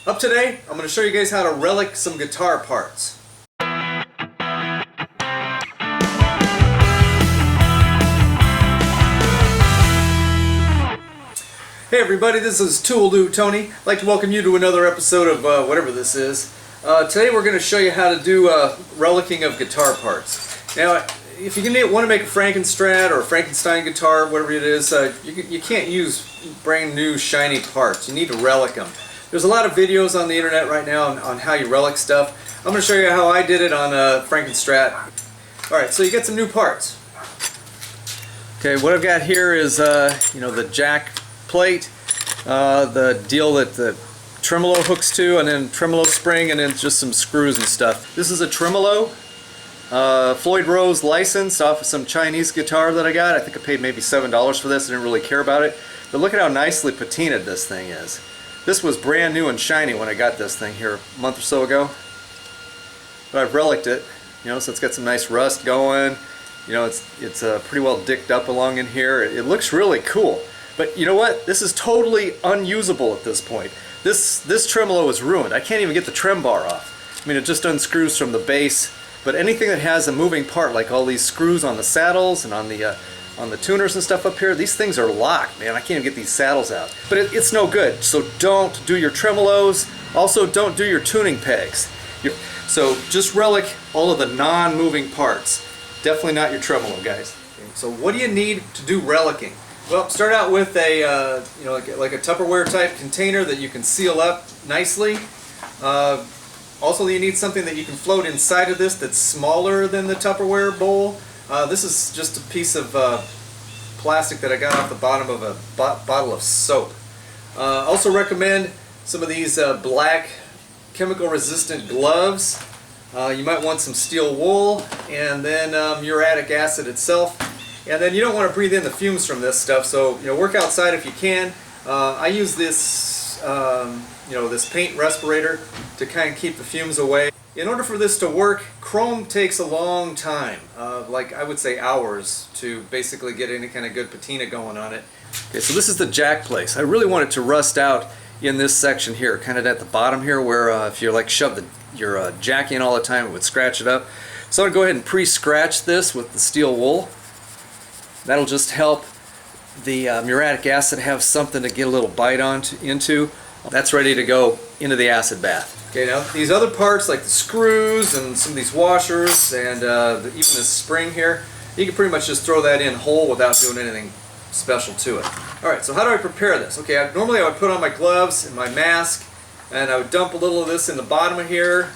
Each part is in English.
Up today, I'm going to show you guys how to relic some guitar parts. Hey everybody, this is Tool Dude Tony. I'd like to welcome you to another episode of whatever this is. Today we're going to show you how to do relicing of guitar parts. Now, if you want to make a Frankenstein or a Frankenstein guitar, whatever it is, you can't use brand new shiny parts. You need to relic them. There's a lot of videos on the internet right now on how you relic stuff. I'm going to show you how I did it on Frankenstein. Alright, so you get some new parts. Okay, what I've got here is the jack plate, the deal that the tremolo hooks to, and then tremolo spring, and then just some screws and stuff. This is a tremolo, Floyd Rose licensed off of some Chinese guitar that I got. I think I paid maybe $7 for this. I didn't really care about it. But look at how nicely patinaed this thing is. This was brand new and shiny when I got this thing here a month or so ago. But I've reliced it, so it's got some nice rust going. It's pretty well dicked up along in here. It looks really cool. But you know what? This is totally unusable at this point. This tremolo is ruined. I can't even get the trem bar off. I mean, it just unscrews from the base. But anything that has a moving part, like all these screws on the saddles and on the tuners and stuff up here, these things are locked, man. I can't even get these saddles out. But it's no good. So don't do your tremolos. Also, don't do your tuning pegs. So just relic all of the non-moving parts. Definitely not your tremolo, guys. So what do you need to do relicing? Well, start out with a like a Tupperware type container that you can seal up nicely. Also, you need something that you can float inside of this that's smaller than the Tupperware bowl. This is just a piece of plastic that I got off the bottom of a bottle of soap. Also recommend some of these black chemical resistant gloves. You might want some steel wool, and then muriatic acid itself. And then you don't want to breathe in the fumes from this stuff, so work outside if you can. I use this this paint respirator to kind of keep the fumes away. In order for this to work, chrome takes a long time, like I would say hours, to basically get any kind of good patina going on it. Okay, so this is the jack place. I really want it to rust out in this section here, kind of at the bottom here, where if you shove your jack in all the time, it would scratch it up. So I'm going to go ahead and pre-scratch this with the steel wool. That'll just help the muriatic acid have something to get a little bite into. That's ready to go into the acid bath. Okay, now these other parts like the screws and some of these washers and even this spring here, you can pretty much just throw that in whole without doing anything special to it. Alright, so how do I prepare this? Okay, normally I would put on my gloves and my mask, and I would dump a little of this in the bottom of here,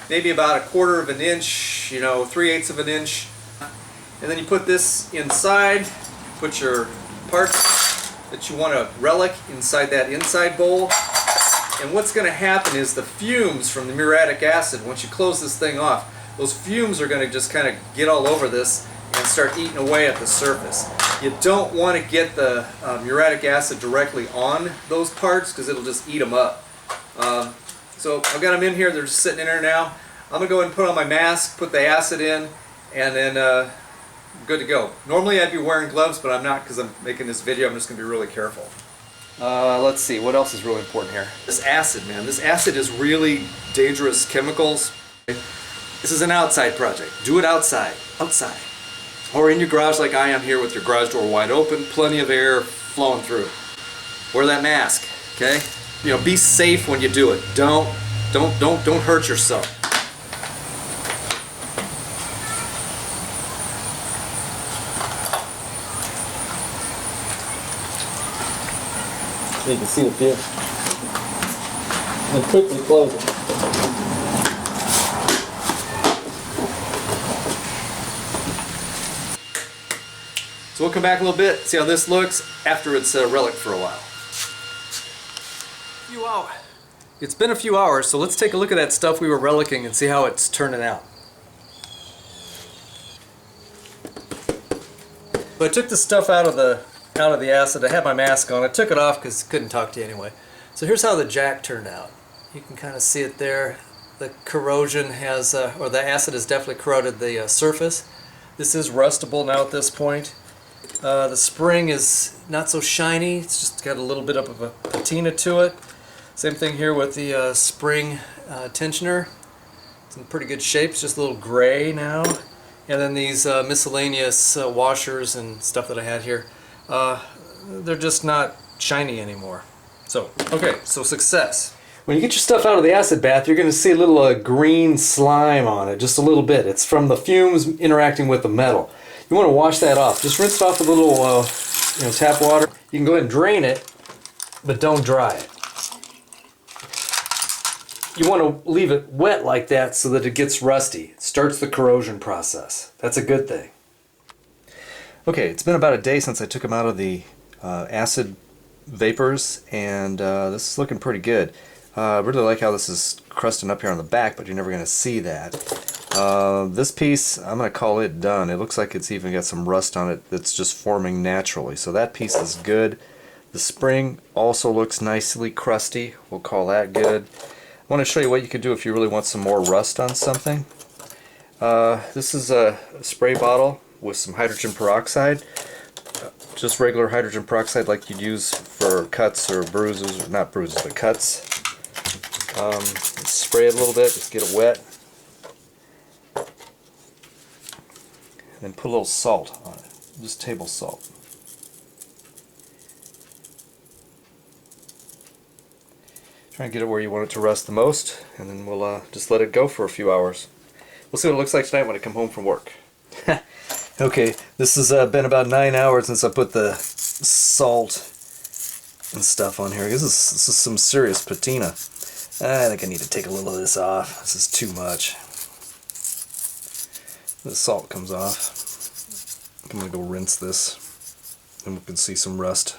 maybe about 1/4 of an inch, 3/8 of an inch. And then you put this inside, put your parts that you want to relic inside that inside bowl. And what's going to happen is the fumes from the muriatic acid, once you close this thing off, those fumes are going to just kind of get all over this and start eating away at the surface. You don't want to get the muriatic acid directly on those parts because it'll just eat them up. So I've got them in here, they're just sitting in there now. I'm going to go ahead and put on my mask, put the acid in, and then good to go. Normally I'd be wearing gloves, but I'm not because I'm making this video. I'm just going to be really careful. Let's see, what else is really important here? This acid, man. This acid is really dangerous chemicals. This is an outside project. Do it outside. Outside. Or in your garage like I am here with your garage door wide open, plenty of air flowing through. Wear that mask, okay? Be safe when you do it. Don't hurt yourself. You can see the fuse. And quickly close it. So we'll come back a little bit, see how this looks after it's relic for a while. It's been a few hours, so let's take a look at that stuff we were relicing and see how it's turning out. So I took the stuff out of the acid. I had my mask on. I took it off because I couldn't talk to you anyway. So here's how the jack turned out. You can kind of see it there. The corrosion has, or the acid has definitely corroded the surface. This is rustable now at this point. The spring is not so shiny. It's just got a little bit of a patina to it. Same thing here with the spring tensioner. It's in pretty good shape, it's just a little gray now. And then these miscellaneous washers and stuff that I had here, they're just not shiny anymore. So, okay, so success. When you get your stuff out of the acid bath, you're going to see a little green slime on it, just a little bit. It's from the fumes interacting with the metal. You want to wash that off. Just rinse it off with a little tap water. You can go ahead and drain it, but don't dry it. You want to leave it wet like that so that it gets rusty. It starts the corrosion process. That's a good thing. Okay, it's been about a day since I took them out of the acid vapors, and this is looking pretty good. I really like how this is crusting up here on the back, but you're never going to see that. This piece, I'm going to call it done. It looks like it's even got some rust on it that's just forming naturally. So that piece is good. The spring also looks nicely crusty. We'll call that good. I want to show you what you could do if you really want some more rust on something. This is a spray bottle with some hydrogen peroxide. Just regular hydrogen peroxide like you'd use for cuts or bruises, or not bruises, but cuts. Spray it a little bit, just get it wet. And then put a little salt on it, just table salt. Try and get it where you want it to rust the most, and then we'll just let it go for a few hours. We'll see what it looks like tonight when I come home from work. Okay, this has been about 9 hours since I put the salt and stuff on here. This is some serious patina. I think I need to take a little of this off. This is too much. The salt comes off. I'm going to go rinse this, and we can see some rust.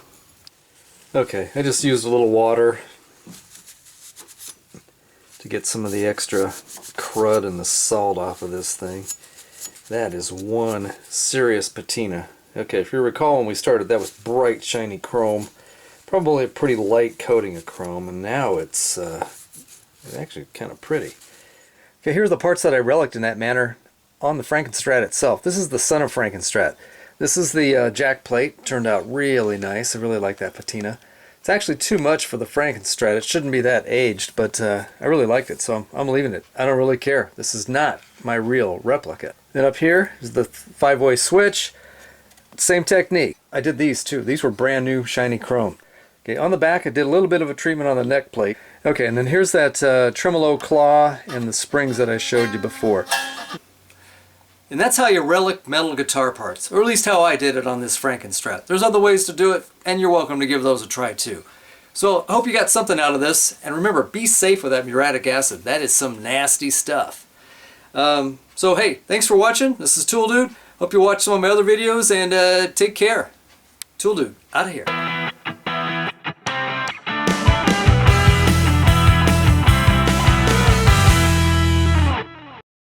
Okay, I just used a little water to get some of the extra crud and the salt off of this thing. That is one serious patina. Okay, if you recall when we started, that was bright, shiny chrome. Probably a pretty light coating of chrome, and now it's actually kind of pretty. Okay, here are the parts that I reliced in that manner on the Frankenstein itself. This is the son of Frankenstein. This is the jack plate. Turned out really nice. I really like that patina. It's actually too much for the Frankenstein. It shouldn't be that aged, but I really liked it, so I'm leaving it. I don't really care. This is not my real replica. Then up here is the 5-way switch. Same technique. I did these too. These were brand new shiny chrome. Okay, on the back I did a little bit of a treatment on the neck plate. Okay, and then here's that tremolo claw and the springs that I showed you before. And that's how you relic metal guitar parts, or at least how I did it on this Frankenstein. There's other ways to do it, and you're welcome to give those a try too. So I hope you got something out of this, and remember, be safe with that muriatic acid. That is some nasty stuff. So hey, thanks for watching. This is Tool Dude. Hope you watch some of my other videos, and take care. Tool Dude, out of here.